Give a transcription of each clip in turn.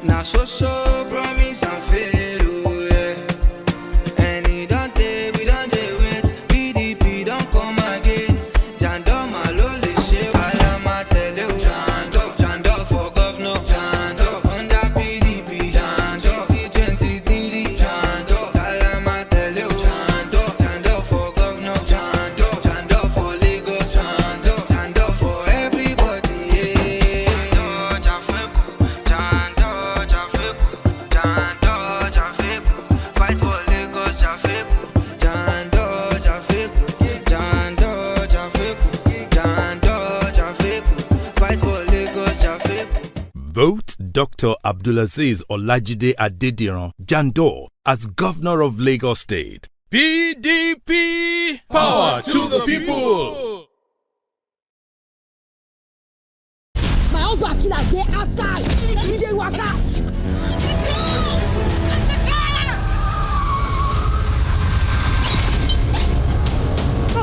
Now so promise and fail, oh yeah. And he don't take, we don't wait. PDP don't come again. Jando malole she Alama tell you. Jando for governor. Jando under PDP. Jando 2023. Jando Alama tell you. Jando for governor. Jando for Lagos. Jando for everybody. Yeah. Jando Jafeku. Fight for Lagos. Jafeku. Jando Jafeku. Fight for Lagos. Jafeku. Vote Dr. Abdulaziz Olajide Adediran Jando as Governor of Lagos State. PDP! Power to the people! My husband killer dey outside. He dey waka.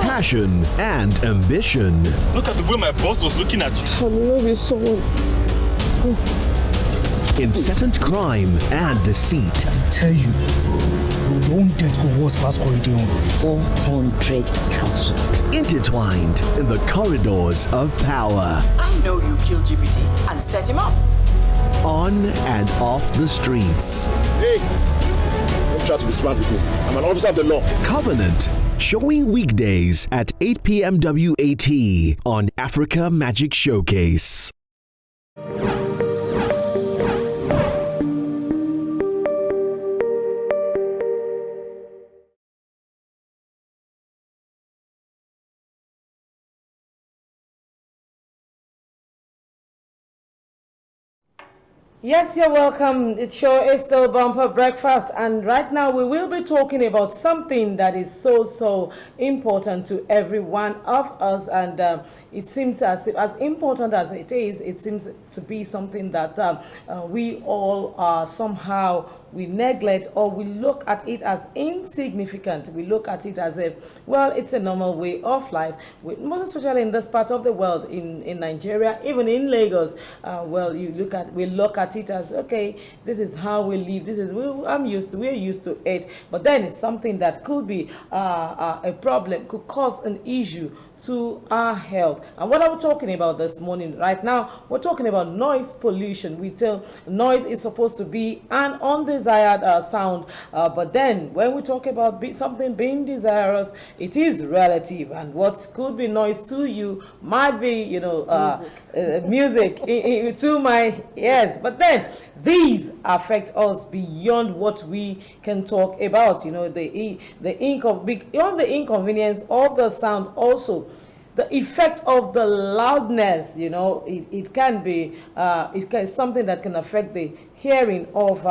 Passion and ambition. Look at the way my boss was looking at you. I'm in love with someone. Incessant crime and deceit. I tell you, you won't dare to go worse past corridor. 400,000. Intertwined in the corridors of power. I know you killed GPT and set him up. On and off the streets. Hey! Don't try to be smart with me. I'm an officer of the law. Covenant. Showing weekdays at 8 p.m. WAT on Africa Magic Showcase. Yes, you're welcome. It sure is still Bumper Breakfast, and right now we will be talking about something that is so important to every one of us, and it seems as important as it is, it seems to be something that we all somehow we neglect, or we look at it as insignificant. We look at it as it's a normal way of life, most especially in this part of the world, in Nigeria, even in Lagos. We look at it as, okay, this is how we live. We're used to it. But then it's something that could be a problem, could cause an issue to our health. And what are we talking about this morning? Right now, we're talking about noise pollution. We tell noise is supposed to be an undesired sound, but then when we talk about something being desirous, it is relative. And what could be noise to you might be, music to my ears. But then these affect us beyond what we can talk about. Beyond the inconvenience of the sound, also the effect of the loudness. It can be something that can affect the hearing of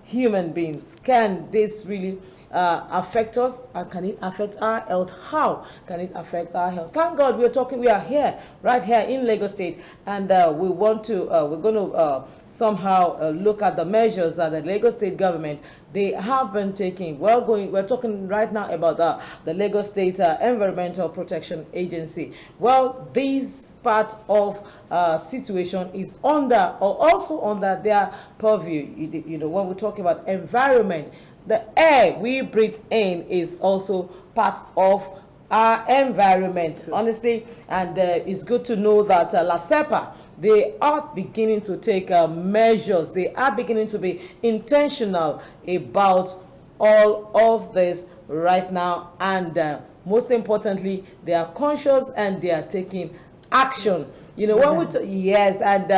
human beings. Can this really affect us, and can it affect our health? How can it affect our health? Thank God we are here, right here in Lagos State, and we're going to somehow look at the measures that the Lagos State government they have been taking. We're talking right now about the Lagos State Environmental Protection Agency. Well, this part of situation is also under their purview. When we talk about environment, the air we breathe in is also part of our environment, honestly. And it's good to know that LASEPA, they are beginning to take measures. They are beginning to be intentional about all of this right now. And most importantly, they are conscious and they are taking actions.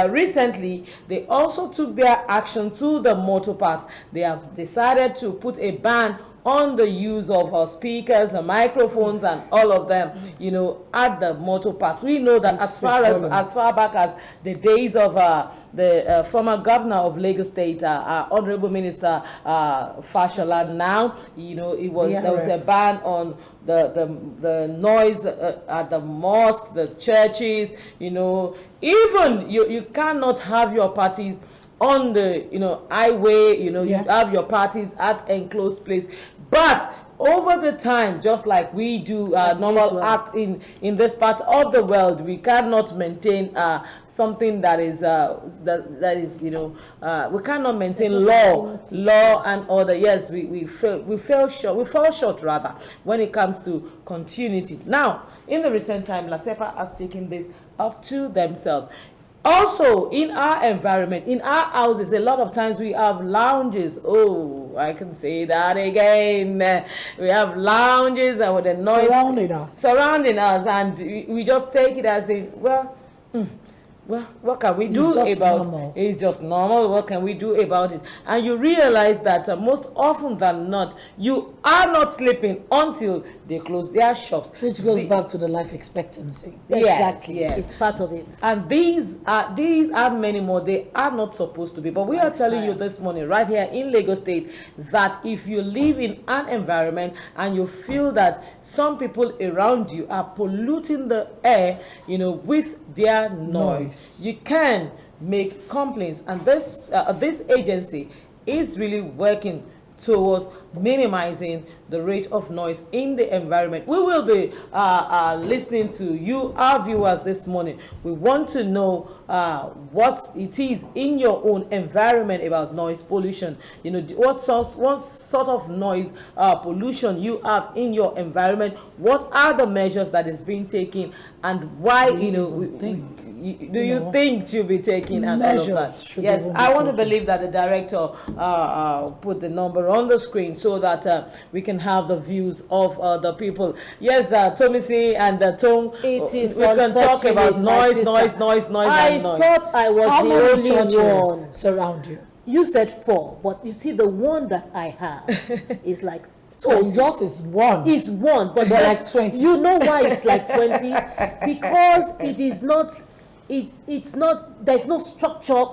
Recently they also took their action to the motor parks. They have decided to put a ban on the use of speakers and microphones and all of them, at the motor parks. We know that as far back as the days of the former governor of Lagos State, Honorable Minister Fashola, now, there was a ban on the noise at the mosque, the churches, even you cannot have your parties on the highway. You have your parties at enclosed place, but over the time, just like we do normal act in this part of the world, we cannot maintain something that is we cannot maintain law and order. Yes, we fall short rather when it comes to continuity. Now, in the recent time, LASEPA has taken this up to themselves. Also, in our environment, in our houses, a lot of times we have lounges. Oh, I can say that again. We have lounges and with the noise surrounding us, and we just take it as a well, what can we do about it? It's just normal. What can we do about it? And you realize that most often than not, you are not sleeping until they close their shops. Which goes back to the life expectancy. Exactly. Yes. It's part of it. And these are many more. They are not supposed to be. But we are telling you this morning, right here in Lagos State, that if you live in an environment and you feel that some people around you are polluting the air, with their noise, you can make complaints, and this agency is really working towards minimizing the rate of noise in the environment. We will be listening to you, our viewers, this morning. We want to know what it is in your own environment about noise pollution. What sort of noise pollution you have in your environment. What are the measures that is being taken, and why do you think should be taken, and all of that? Yes, I want to believe that the director put the number on the screen so that we can have the views of the people. Yes, Tomisi and Tom, it is we can talk about noise. I thought I was the only one surround you. You said 4, but you see the one that I have is like 20. So yours is 1. It's 1, but like 20. You know why it's like 20? Because it is not. It's not. There's no structure,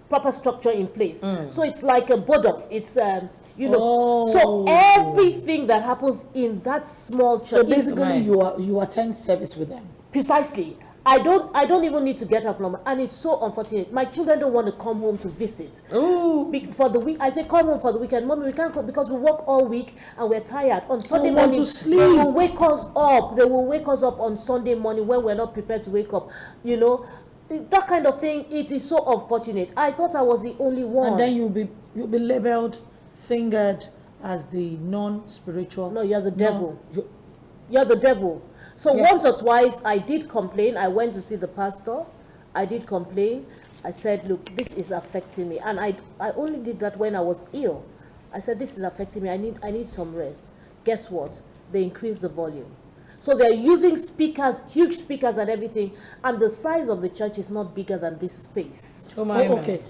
proper structure in place. So it's like a board-off. It's So everything that happens in that small church. So basically, you attend service with them. Precisely. I don't even need to get up from, and it's so unfortunate. My children don't want to come home to visit. For the week, I say come home for the weekend. Mommy, we can't come because we work all week and we're tired. On Sunday morning, they will wake us up. They will wake us up on Sunday morning when we're not prepared to wake up. That kind of thing. It is so unfortunate. I thought I was the only one. And then you'll be labeled, fingered as the non-spiritual. No, you're the devil. You're the devil. So once or twice I did complain. I went to see the pastor. I did complain. I said, look, this is affecting me. And I only did that when I was ill. I said, this is affecting me. I need some rest. Guess what? They increased the volume. So they're using speakers, huge speakers and everything. And the size of the church is not bigger than this space. Okay,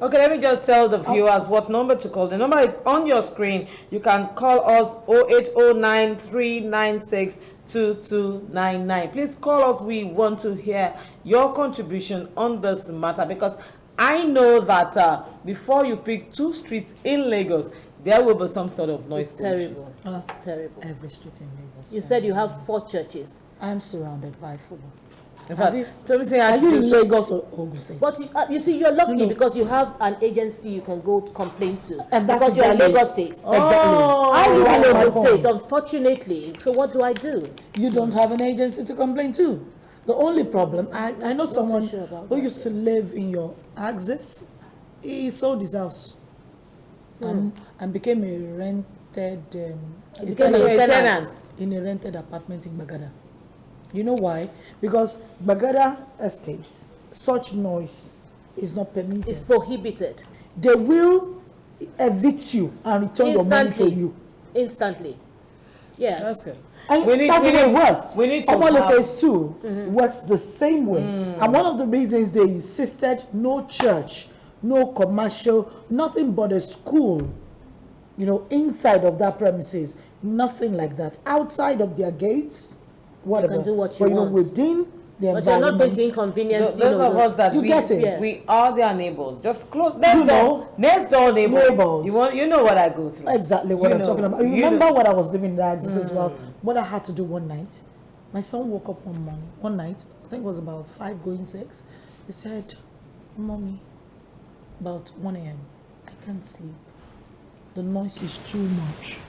let me just tell the viewers what number to call. The number is on your screen. You can call us 0809 396 2299. Please call us. We want to hear your contribution on this matter, because I know that before you pick 2 streets in Lagos, there will be some sort of noise pollution. Terrible. It's terrible. Every street in Lagos. You said you have 4 churches. I'm surrounded by 4. In fact, are you in Lagos or Ogun State? But you see, you're lucky because you have an agency you can go complain to. And that's because you're in Lagos State. Exactly. I live in Lagos State, unfortunately. So what do I do? You don't have an agency to complain to. The only problem, I know someone who used to live in your axis. He sold his house and became a rented tenant in a rented apartment in Bagada. You know why? Because Bagada Estate, such noise is not permitted. It's prohibited. They will evict you and return your money to you. Instantly. Yes. That's good. And that's the way it works. We need to Omole Phase 2 works the same way. And one of the reasons they insisted no church, no commercial, nothing but a school, inside of that premises, nothing like that. Outside of their gates, whatever. You can do what you want. Within the environment. But you're not going to inconvenience, those of us that get it. Yes. We are their neighbors. Just close. Next door neighbors. You know what I go through. Exactly what I'm talking about. You remember what I was living in the axis as well. What I had to do one night. My son woke up one night, I think it was about 5 going 6. He said, Mommy, about 1 a.m. I can't sleep. The noise is too much.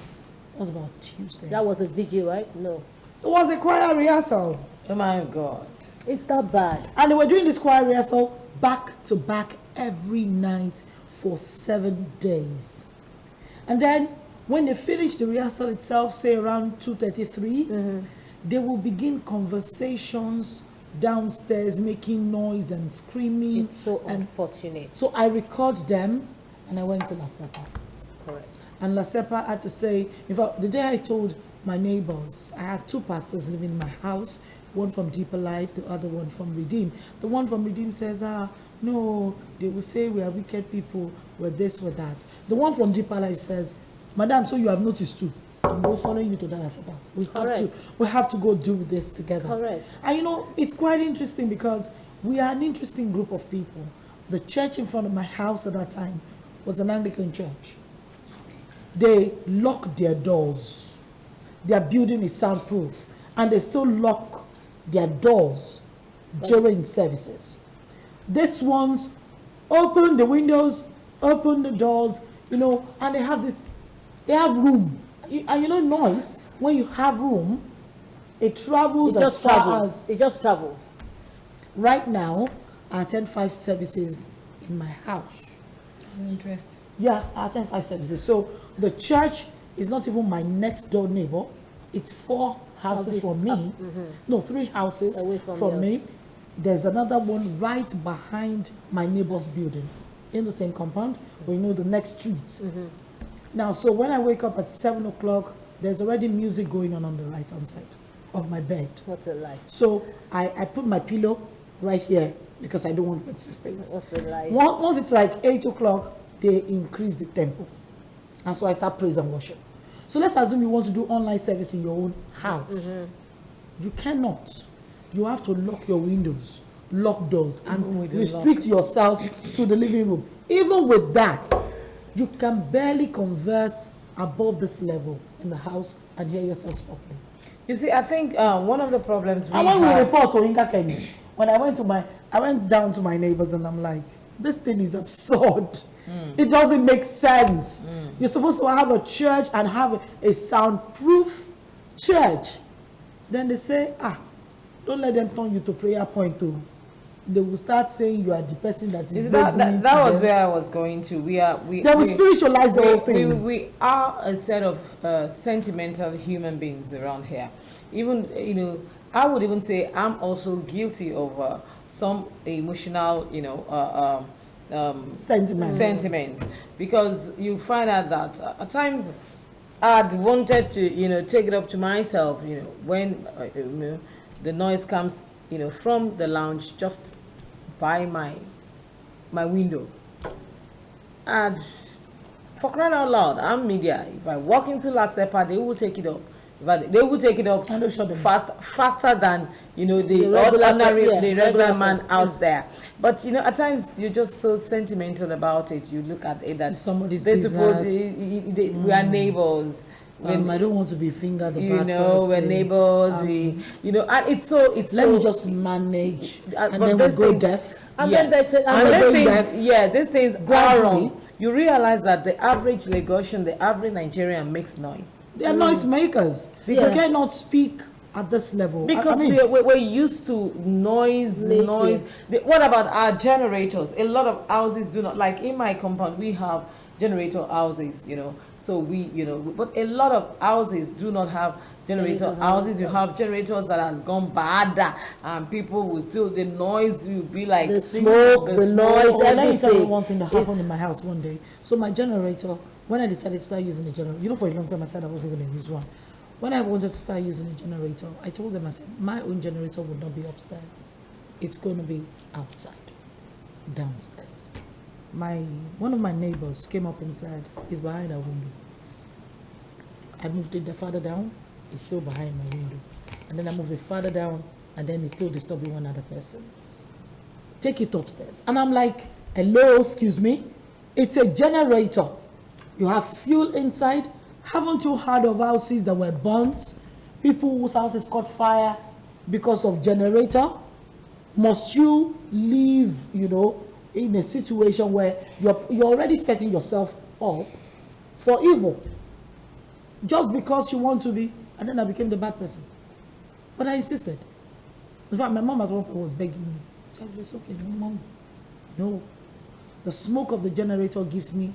That was about Tuesday. That was a video, right? No. It was a choir rehearsal. Oh my God. It's that bad. And they were doing this choir rehearsal back to back every night for 7 days. And then when they finished the rehearsal itself, say around 2:33, they will begin conversations downstairs, making noise and screaming. It's so unfortunate. So I record them and I went to La Sepa. Correct. And La Sepa had to say, in fact, the day I told my neighbors, I had 2 pastors living in my house, one from Deeper Life, the other one from Redeem. The one from Redeem says, no, they will say we are wicked people, we're this, we're that. The one from Deeper Life says, Madam, so you have noticed too. I'm not following you to that La Sepa. We have to go do this together. Correct. And you know, it's quite interesting because we are an interesting group of people. The church in front of my house at that time was an Anglican church. They lock their doors. Their building is soundproof, and they still lock their doors during services. This ones open the windows, open the doors, you know, and they have room. And you know, noise, when you have room, it travels as far as. It just travels. Right now, I attend 5 services in my house. Interesting. Yeah, I attend 5 services. So the church is not even my next door neighbor. It's 4 houses from me. No, 3 houses away from me. There's another one right behind my neighbor's building in the same compound, where you know the next streets. Now, so when I wake up at 7 o'clock, there's already music going on the right-hand side of my bed. What a lie. So I put my pillow right here because I don't want to participate. What a lie. Once it's like 8 o'clock, they increase the tempo. And so I start praise and worship. So let's assume you want to do online service in your own house. You cannot. You have to lock your windows, lock doors, and restrict yourself to the living room. Even with that, you can barely converse above this level in the house and hear yourselves properly. You see, I think one of the problems we And when have... we report to Inka Kenny, when I went down to my neighbors and I'm like, this thing is absurd. It doesn't make sense. You're supposed to have a church and have a soundproof church. Then they say, don't let them turn you to prayer point too. They will start saying you are the person that is that was where I was going to. They will spiritualize the whole thing. We are a set of sentimental human beings around here. Even, you know, I would even say I'm also guilty of some emotional, you know, sentiments, because you find out that at times I'd wanted to, you know, take it up to myself, you know, when you know, the noise comes, you know, from the lounge just by my window. And for crying out loud, I'm media. If I walk into La Sepa, they will take it up. But they will take it up faster than, you know, the regular man out there. But you know, at times you're just so sentimental about it. You look at it that somebody's business. We are neighbors. I don't want to be fingered. You know, we're neighbors. You know, and it's so. Let me just manage, and then we go deaf. And then they say, these things gradually. You realize that the average Lagosian, the average Nigerian makes noise. They are noise makers. They cannot speak at this level. Because we're used to noise. What about our generators? A lot of houses do not, like in my compound, we have generator houses, you know. So but a lot of houses do not have generator houses. You have generators that has gone bad, and people will still, the noise will be like the smoke, the noise, everything. Let me tell you one thing that happened in my house one day. So my generator, when I decided to start using a generator, you know, for a long time I said I wasn't going to use one. When I wanted to start using a generator, I told them, I said, my own generator would not be upstairs. It's going to be outside, downstairs. One of my neighbors came up and said, it's behind our window. I moved it further down, it's still behind my window. And then I moved it further down, and then it's still disturbing one other person. Take it upstairs. And I'm like, hello, excuse me? It's a generator. You have fuel inside. Haven't you heard of houses that were burnt? People whose houses caught fire because of generator? Must you live, you know, in a situation where you're already setting yourself up for evil? just because you want to be, and then I became the bad person. But I insisted. In fact, my mom at one point was begging me. It's okay, no, mom. No. The smoke of the generator gives me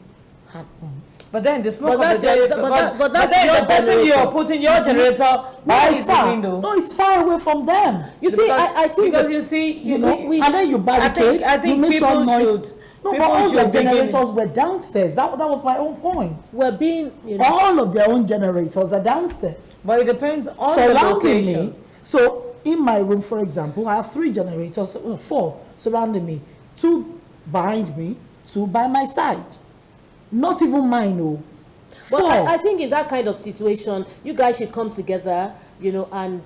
heartburn. But then the smoke But of the generator, but that's then your the person generator. you're putting your generator No, by it's the far. window. No, it's far away from them. You see, I think because that- you see, You know, and then you barricade, I think you make sure people noise. should. No, but people all their should begin- generators were downstairs. That was my own point. we're being, you know, All of their own generators are downstairs. But it depends on the Surrounding location. me. So in my room, for example, I have 3 generators, 4 surrounding me, 2 behind me, 2 by my side. Not even mine, oh. 4. But I think in that kind of situation, you guys should come together, you know, and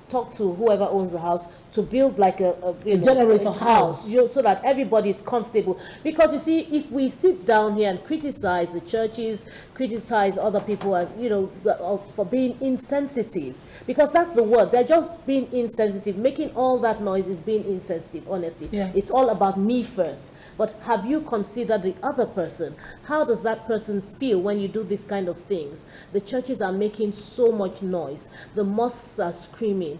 talk to whoever owns the house to build like a generator house. you know, so that everybody is comfortable. Because you see, if we sit down here and criticize the churches, criticize other people, and you know, for being insensitive, because that's the word, they're just being insensitive. Making all that noise is being insensitive, honestly. Yeah. It's all about me first. But have you considered the other person? How does that person feel when you do these kind of things? The churches are making so much noise. The mosques are screaming.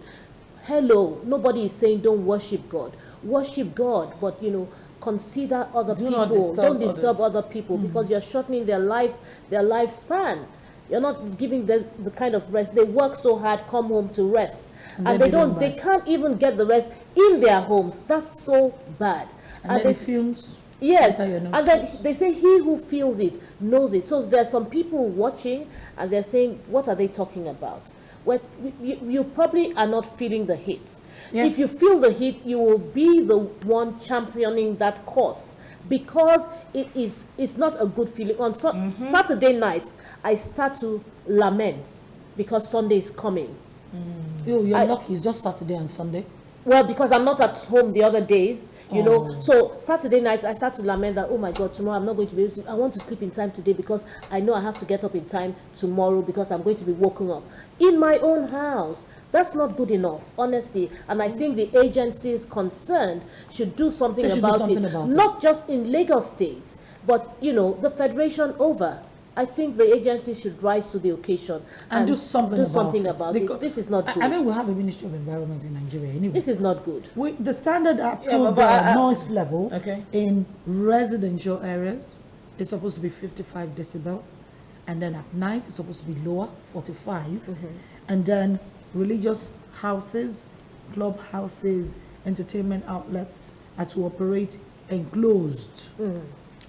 Hello, nobody is saying don't worship God. Worship God, but you know, consider other people. Don't disturb other people, because you're shortening their lifespan. You're not giving them the kind of rest. They work so hard, come home to rest, and they can't even get the rest in their homes. That's so bad. And then fumes. Yes, and then they say he who feels it knows it. So there's some people watching, and they're saying, what are they talking about? Well, you probably are not feeling the heat. Yes. If you feel the heat, you will be the one championing that cause, because it's not a good feeling. On Saturday nights, I start to lament because Sunday is coming. You're lucky, it's just Saturday and Sunday. Well, because I'm not at home the other days, you know. So Saturday nights, I start to lament that, oh my God, tomorrow I'm not going to be able to, I want to sleep in time today because I know I have to get up in time tomorrow because I'm going to be woken up in my own house. That's not good enough, honestly. And I think the agencies concerned should do something about it. Not just in Lagos State, but, you know, the federation over. I think the agency should rise to the occasion and do something about it. This is not good. I mean, we have a Ministry of Environment in Nigeria anyway. This is not good. The standard approved noise level in residential areas is supposed to be 55 decibel, and then at night it's supposed to be lower, 45, and then religious houses, club houses, entertainment outlets are to operate enclosed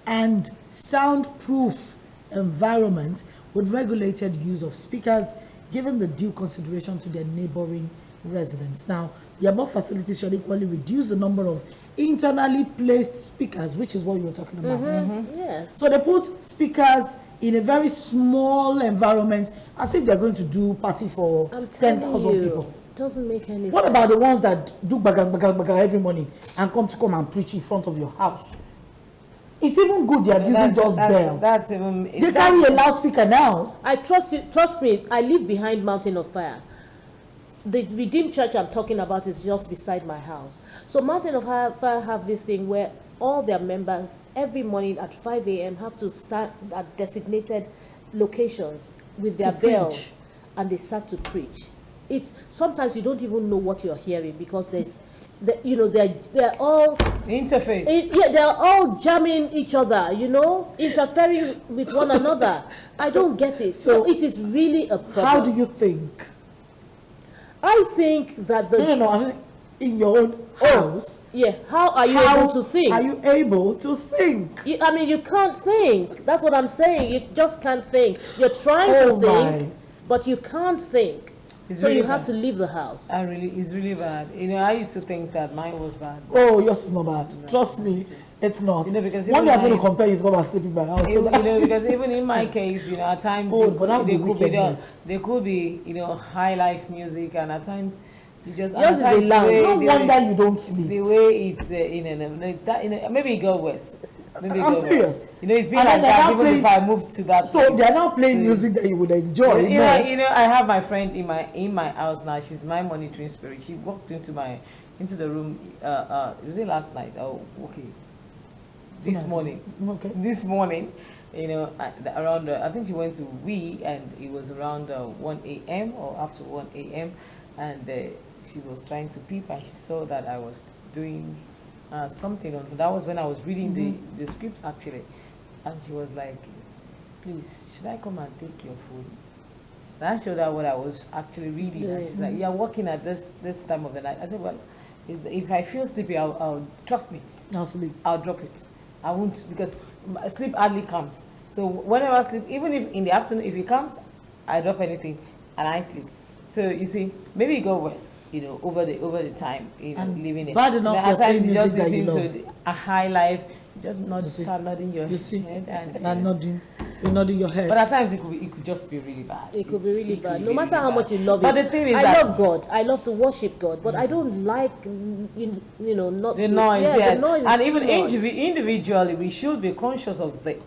and soundproof environment with regulated use of speakers, given the due consideration to their neighboring residents. Now, the above facilities should equally reduce the number of internally placed speakers, which is what you were talking about. Yes. So they put speakers in a very small environment, as if they're going to do party for 10,000 people. Doesn't make any sense. What about the ones that do bagang every morning and come and preach in front of your house? It's even good they are using just bell. They carry a loudspeaker now. I trust me, I live behind Mountain of Fire. The Redeemed Church I'm talking about is just beside my house. So Mountain of Fire have this thing where all their members every morning at 5 a.m. have to start at designated locations with their bells, and they start to preach. It's sometimes you don't even know what you're hearing, because there's they're all interface. They're all jamming each other, you know, interfering with one another. I don't get it. So it is really a problem. How do you think? I think that I mean, in your own house. Yeah. How are you able to think? Are you able to think? I mean, you can't think. That's what I'm saying. You just can't think. You're trying to think, but you can't think. So really you have to leave the house. It's really bad. You know, I used to think that mine was bad. Oh, yours is not bad. No. Trust me, it's not. You know, because one day I'm going to compare you to go and sleep in my house. You know, because even in my case, you know, at times there could be, you know, high life music, and at times you just. Yours is a loud. No wonder you don't sleep. The way it's, maybe it got worse. I'm serious. You know, it's been like that even if I moved to that place. So they're now playing music that you would enjoy. You know, I have my friend in my house now. She's my monitoring spirit. She walked into the room. Was it last night? Oh, okay. This morning. around, I think she went to and it was around 1 a.m. or after 1 a.m. and she was trying to peep and she saw that I was doing something on. That was when I was reading the script actually, and she was like, "Please, should I come and take your food?" And I showed her what I was actually reading, and she's like, "You're working at this time of the night." I said, "Well, if I feel sleepy, I'll trust me. I'll sleep. I'll drop it. I won't, because sleep hardly comes. So whenever I sleep, even if in the afternoon, if it comes, I drop anything and I sleep. So you see, maybe it got worse, over the time, living it. Bad enough at times you just that you listen love. to a high life, just start nodding your head and you're nodding your head. But at times it could just be really bad. It could be really bad. No matter how much you love But it. the thing is I love God. I love to worship God, but I don't like, not the to, noise. yeah, Yes. the noise is And too even much. individually, we should be conscious of it.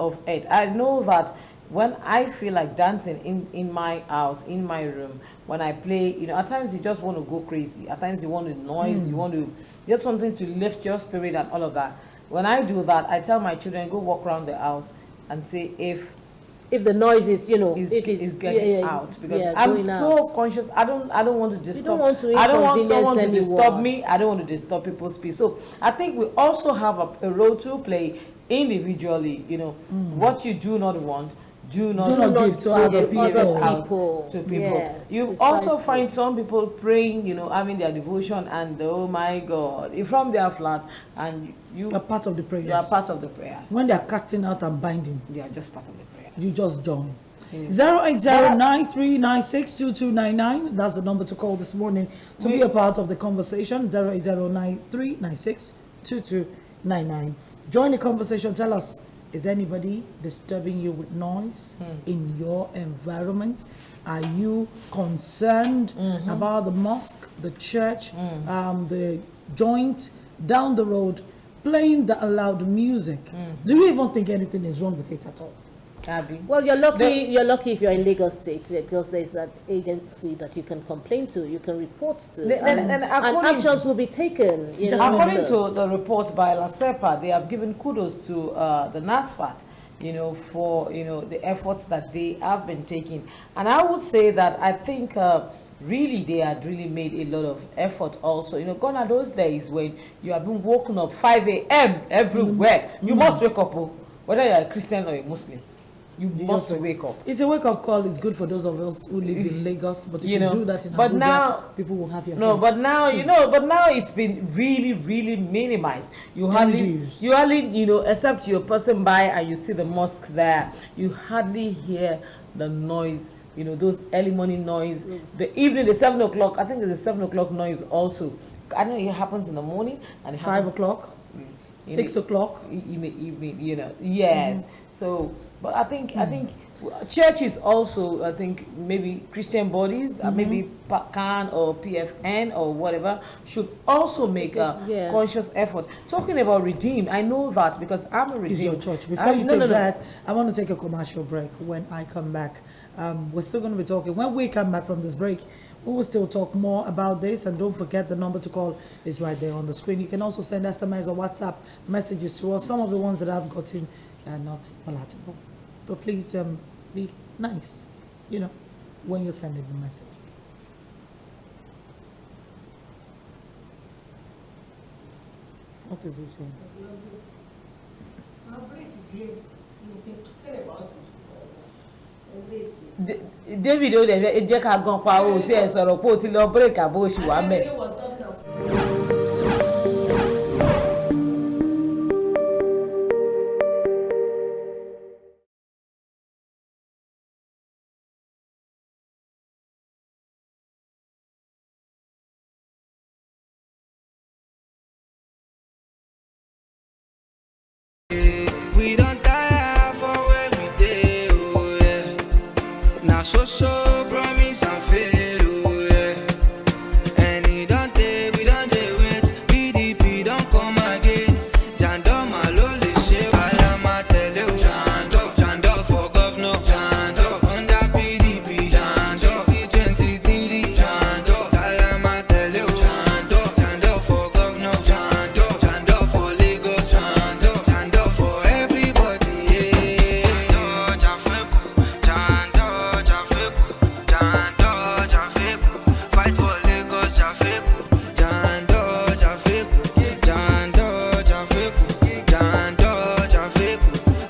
I know that when I feel like dancing in my house, in my room, when I play, at times you just want to go crazy. At times you want to noise. You want to just something to lift your spirit and all of that. When I do that, I tell my children, go walk around the house and say if the noise is, if it's getting out, because I'm so conscious. I don't want to disturb. You don't want to I don't want inconvenience someone to disturb anyone. me. I don't want to disturb people's peace. So I think we also have a role to play individually. What you do not want, do not give to other people. Out to people. Yes, You also find some people praying, having their devotion, and oh my God, if from their flat, and you are part of the prayers. You are part of the prayers. When they are casting out and binding, you are just part of the prayers. You just join. 08093962299. That's the number to call this morning to be a part of the conversation. 08093962299. Join the conversation. Tell us, is anybody disturbing you with noise in your environment? Are you concerned about the mosque, the church, the joint down the road playing the loud music? Do you even think anything is wrong with it at all? Abby. Well, you're lucky if you're in Lagos State, because there's an agency that you can complain to, you can report to, and actions will be taken. According to the report by LASEPA, they have given kudos to the NASFAT, for the efforts that they have been taking. And I would say that I think really they had really made a lot of effort also. Gone are those days when you have been woken up 5 a.m. everywhere. You must wake up, whether you're a Christian or a Muslim. You must wake up. It's a wake-up call. It's good for those of us who live in Lagos, but if you do that in Abuja, people will have your head. But now, it's been really, really minimized. You hardly, except you're passing by and you see the mosque there, you hardly hear the noise, those early morning noise. The evening, the 7 o'clock, I think it's the 7 o'clock noise also. I know it happens in the morning. And it 5 o'clock, 6 o'clock. Yes. So... But I think churches also, I think maybe Christian bodies, maybe PACAN or PFN or whatever, should also make a conscious effort. Talking about Redeemed, I know that because I'm a Redeemed. It's your church. Before you take that, I want to take a commercial break. When I come back, we're still going to be talking. When we come back from this break, we will still talk more about this. And don't forget, the number to call is right there on the screen. You can also send SMS or WhatsApp messages to us. Some of the ones that I've gotten are not palatable. But please be nice, when you're sending the message. What is he saying? David, jẹ́ ká gan pa o tí ẹ sọ̀rọ̀ pé o ti lọ break àbó oṣù wà mẹ́. We don't tire for where we dey, oh yeah. Now so promise and fail, oh yeah. And he don't take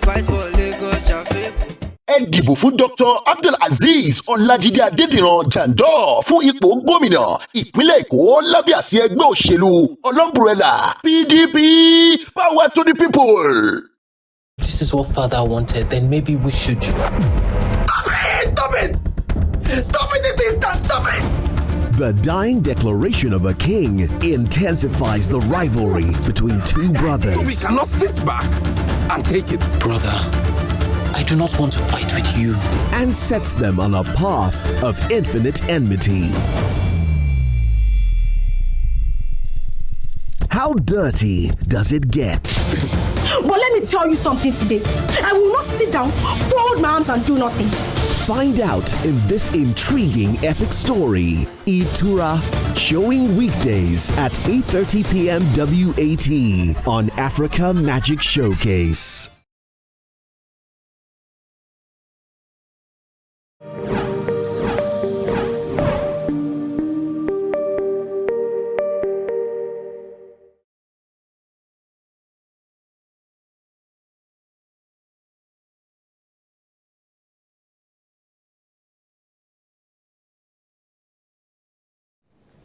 fight for Lagos traffic. Ẹ dìbò fún Dr. Abdulaziz Ọlájídé Adédìran Jandor fún ipò gómìnà ìpínlẹ̀ Èkó lábẹ́ àsíá ẹgbẹ́ òṣèlú Ọlọ́mbrẹ́là PDP. Power to the people. This is what father wanted, then maybe we should. Stop it! Stop it, this instant! Stop it! The dying declaration of a king intensifies the rivalry between two brothers. We cannot sit back and take it. Brother, I do not want to fight with you. And sets them on a path of infinite enmity. How dirty does it get? But let me tell you something today. I will not sit down, fold my arms and do nothing. Find out in this intriguing epic story, Itura, showing weekdays at 8:30 p.m. WAT on Africa Magic Showcase.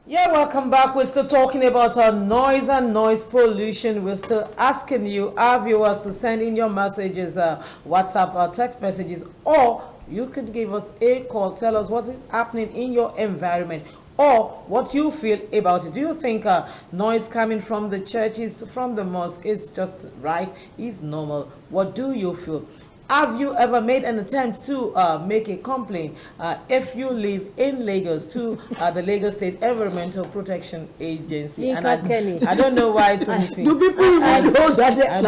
Yeah, welcome back. We're still talking about our noise and noise pollution. We're still asking you, our viewers, to send in your messages, WhatsApp or text messages, or you could give us a call. Tell us what is happening in your environment or what you feel about it. Do you think noise coming from the churches, from the mosque is just right, is normal? What do you feel? Have you ever made an attempt to make a complaint if you live in Lagos to the Lagos State Environmental Protection Agency? And I don't know why Tomisi. Do people even know that they I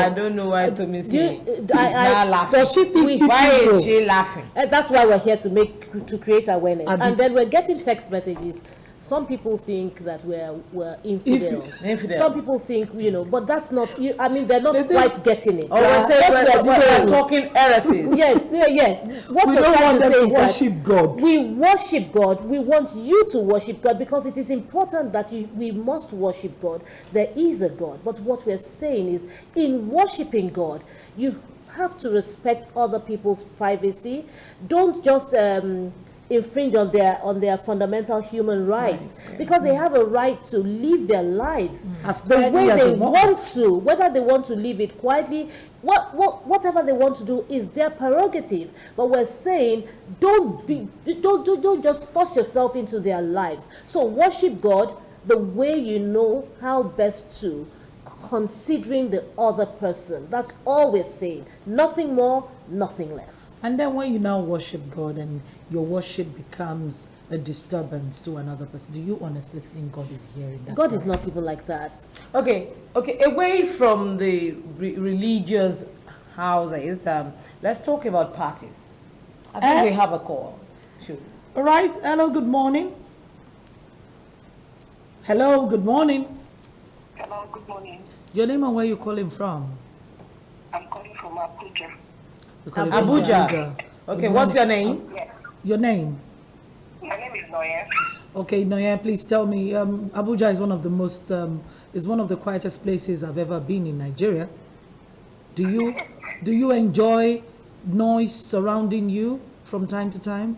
don't know why Tomisi is not laughing. Why is she laughing? That's why we're here to create awareness. And then we're getting text messages. Some people think that we're infidels. Some people think, but that's not. I mean, they're not quite getting it. Oh, we're talking heresies. Yes. What we're trying to say is worship God. We worship God. We want you to worship God because it is important that we must worship God. There is a God, but what we're saying is, in worshiping God, you have to respect other people's privacy. Don't just infringe on their fundamental human rights, because they have a right to live their lives the way they want to, whether they want to live it quietly, whatever they want to do is their prerogative. But we're saying don't just force yourself into their lives. So worship God the way you know how best to, considering the other person. That's all we're saying. Nothing more, nothing less. And then when you now worship God and your worship becomes a disturbance to another person, do you honestly think God is hearing that? God is not even like that. Okay. Away from the religious houses, let's talk about parties. I think we have a call. Sure. All right. Hello, good morning. Hello, good morning. Hello, good morning. Your name and where you calling from? I'm calling from Abuja. Abuja. Okay, what's your name? Yes. Your name? My name is Noye. Okay, Noye, please tell me. Abuja is one of the most, is one of the quietest places I've ever been in Nigeria. Do you enjoy noise surrounding you from time to time?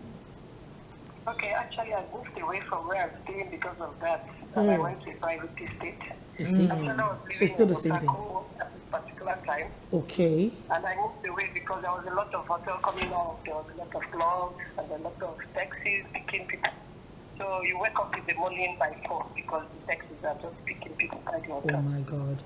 Okay, actually, I moved away from where I was staying because of that, and I went to a private estate. You see, so it's still the same thing. At this particular time. Okay. And I moved away because there was a lot of hotel coming out, there was a lot of clubs, and a lot of taxis picking people. So you wake up in the morning by 4 because the taxis are just picking people by the hotel. Oh my God.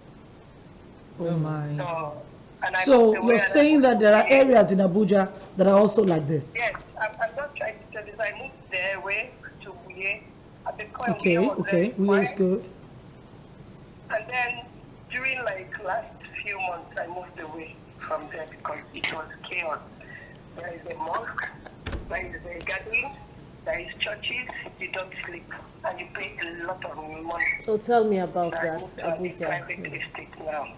Oh my. So you're saying that there are areas in Abuja that are also like this? Yes, I'm not trying to tell this. I moved there away to Uye. At the point Okay, Uye is good. And then during last few months, I moved away from there because it was chaos. There is a mosque, there is a gathering, there is churches, you don't sleep, and you pay a lot of money. So tell me about that, Abuja. Private estate now.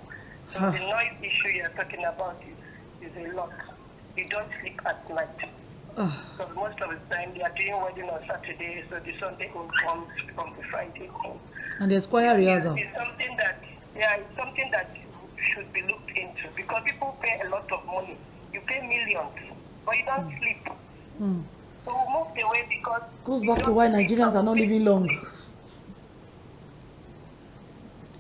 So the noise issue you're talking about is a lot. You don't sleep at night. So most of the time they are doing wedding on Saturday, so the Sunday home comes from the Friday home. And there's choir rehearsal. It's something that should be looked into, because people pay a lot of money. You pay millions, but you don't sleep. So we moved away because... Goes back to why Nigerians are not living long.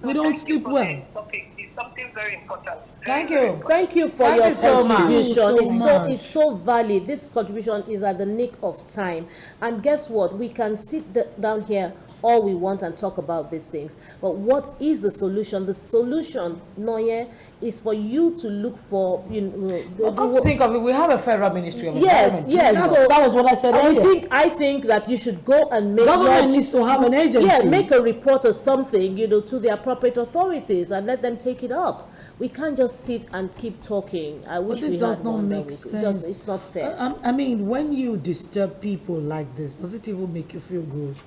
We don't sleep well. It's something very important. Thank you. Thank you for your contribution. It's so valid. This contribution is at the nick of time. And guess what? We can sit down here all we want and talk about these things. But what is the solution? The solution, Noye, is for you to look for, come to think of it, we have a federal ministry of environment. Yes. So that was what I said earlier. I think that you should go and make... Government needs to have an agency. Yeah, make a report or something, to the appropriate authorities and let them take it up. We can't just sit and keep talking. I wish this does not make sense. It's not fair. I mean, when you disturb people like this, does it even make you feel good?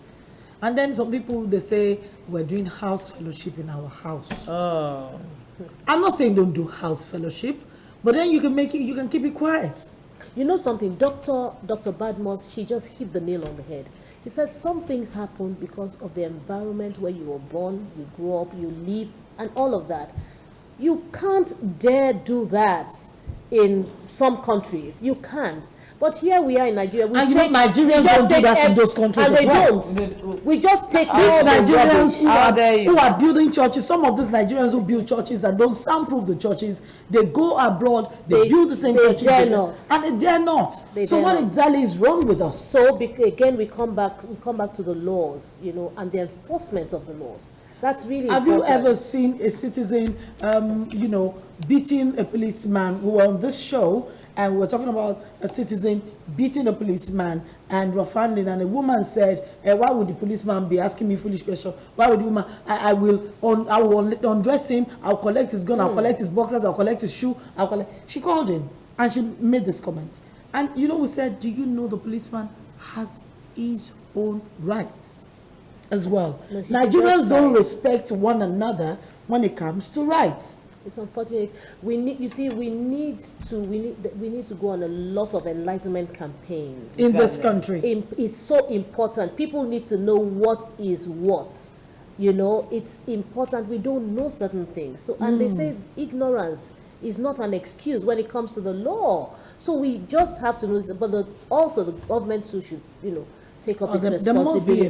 And then some people, they say, we're doing house fellowship in our house. Oh. I'm not saying don't do house fellowship, but then you can keep it quiet. You know something, Dr. Badmos, she just hit the nail on the head. She said some things happen because of the environment where you were born, you grew up, you live, and all of that. You can't dare do that in some countries. You can't. But here we are in Nigeria. Nigerians don't do that in those countries and as they well. don't. We just take these Nigerians who are building churches. Some of these Nigerians who build churches and don't soundproof the churches, they go abroad, they build the same churches. They dare not. And they dare not. So what exactly is wrong with us? So again, we come back to the laws, and the enforcement of the laws. That's really important. Have you ever seen a citizen, beating a policeman? We were on this show and we were talking about a citizen beating a policeman and roughhanding, and a woman said, why would the policeman be asking me foolish questions? Why would the woman, I will undress him, I'll collect his gun, I'll collect his boxers, I'll collect his shoe, She called him and she made this comment. And we said, do you know the policeman has his own rights as well? No, Nigerians don't respect one another when it comes to rights. It's unfortunate. We need to go on a lot of enlightenment campaigns in this country. It's so important. People need to know what is what. It's important. We don't know certain things. So, and they say ignorance is not an excuse when it comes to the law. So we just have to know this. But also the government too should, take up its responsibility. There must be a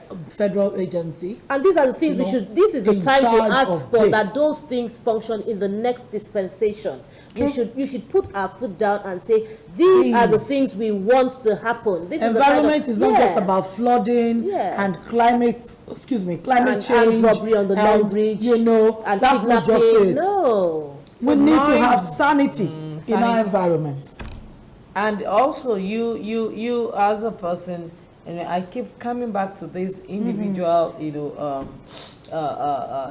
federal agency. And these are the things this is the time to ask for that those things function in the next dispensation. You should put our foot down and say, these are the things we want to happen. This environment is not just about flooding and climate change and robbery on the Long Bridge. And that's not just it. No. We need to have sanity in our environment. And also, you as a person, and I keep coming back to this individual,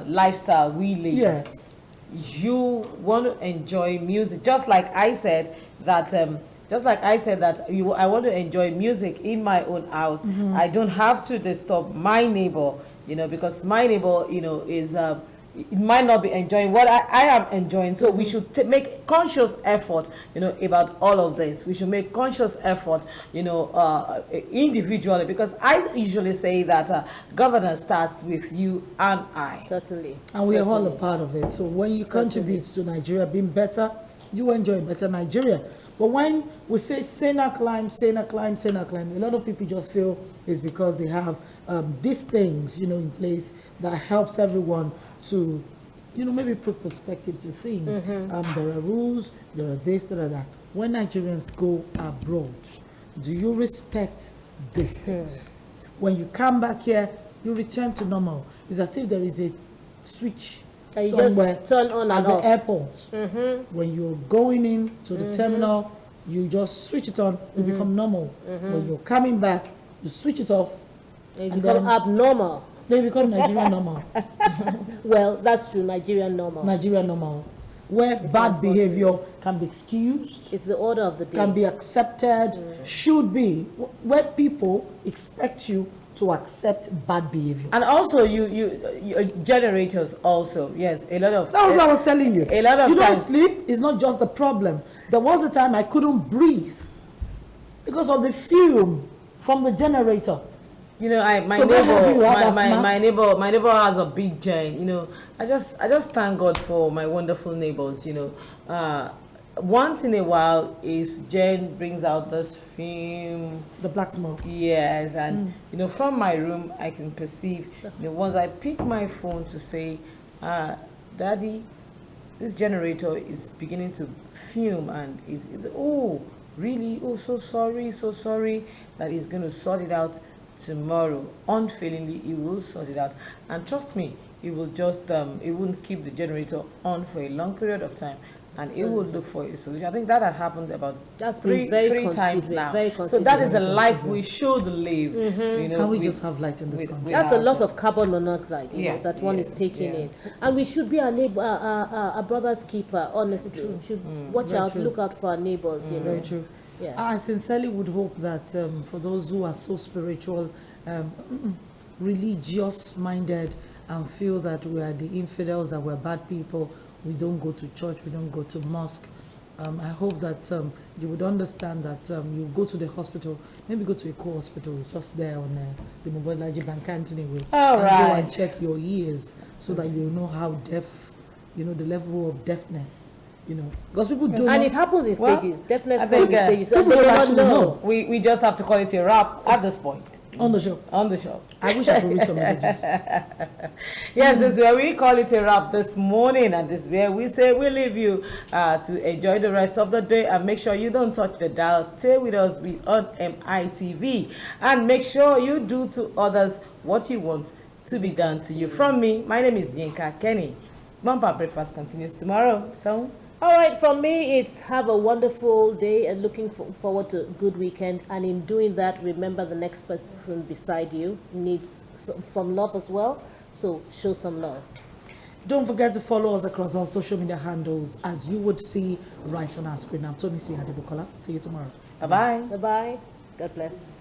lifestyle we live. Yes. You want to enjoy music, just like I said that. I want to enjoy music in my own house. I don't have to disturb my neighbor, because my neighbor, is. It might not be enjoying what I am enjoying. So we should make conscious effort, about all of this. We should make conscious effort, individually, because I usually say that governance starts with you and I. Certainly. And we are all a part of it. So when you contribute to Nigeria being better, you enjoy better Nigeria. But when we say Sena climb, a lot of people just feel it's because they have these things, in place that helps everyone to, maybe put perspective to things. There are rules, there are this, there are that. When Nigerians go abroad, do you respect these things? When you come back here, you return to normal. It's as if there is a switch somewhere just turn on at and the off. Airport. When you're going in to the terminal, you just switch it on, you become normal. When you're coming back, you switch it off. You become abnormal. They become Nigerian normal. Well, that's true, Nigerian normal. Nigerian normal. Where bad behavior can be excused. It's the order of the day. Can be accepted, should be. Where people expect you to accept bad behavior. And also you generators also, yes, a lot of... That was what I was telling you. A lot of you don't sleep is not just the problem. There was a time I couldn't breathe because of the fume from the generator. You know, my So God help you, you have asthma? my neighbor has a big gen. You know, I just thank God for my wonderful neighbors. You know, once in a while, his gen brings out this fume, the black smoke. Yes, and you know, from my room, I can perceive. You know, once I pick my phone to say, "Daddy, this generator is beginning to fume," and is oh really? Oh, so sorry that he's going to sort it out tomorrow. Unfailingly, he will sort it out, and trust me, he will just he won't keep the generator on for a long period of time. And it will look for a solution. I think that had happened about three times now. So that is the life we should live. You know, can we just have light in this country? That's a lot of carbon monoxide, you know, that one is taking in. And we should be a neighbor, a brother's keeper, honestly. We should watch out, look out for our neighbors, you know. Very true. Yes. I sincerely would hope that for those who are so spiritual, religious-minded, and feel that we are the infidels, that we're bad people, we don't go to church, we don't go to mosque. I hope that you would understand that you go to the hospital, maybe go to a co-hospital, it's just there on the Mobolaji Bank Anthony way. All and right. go and check your ears so that you know how deaf, you know, the level of deafness, you know. Because people do And it happens in stages. Deafness comes in stages. People don't actually know. We just have to call it a wrap at this point. On the show. On the show. I wish I could read some messages. Yes, this is where we call it a wrap this morning, and this is where we say we leave you to enjoy the rest of the day, and make sure you don't touch the dial. Stay with us on MITV, and make sure you do to others what you want to be done to you. From me, my name is Yinka Kenny. Bumper Breakfast continues tomorrow. Tom? All right, from me, it's have a wonderful day and looking forward to a good weekend. And in doing that, remember the next person beside you needs some love as well. So show some love. Don't forget to follow us across our social media handles, as you would see right on our screen. I'm Tony C. Adebukola. See you tomorrow. Bye-bye. Bye-bye. God bless.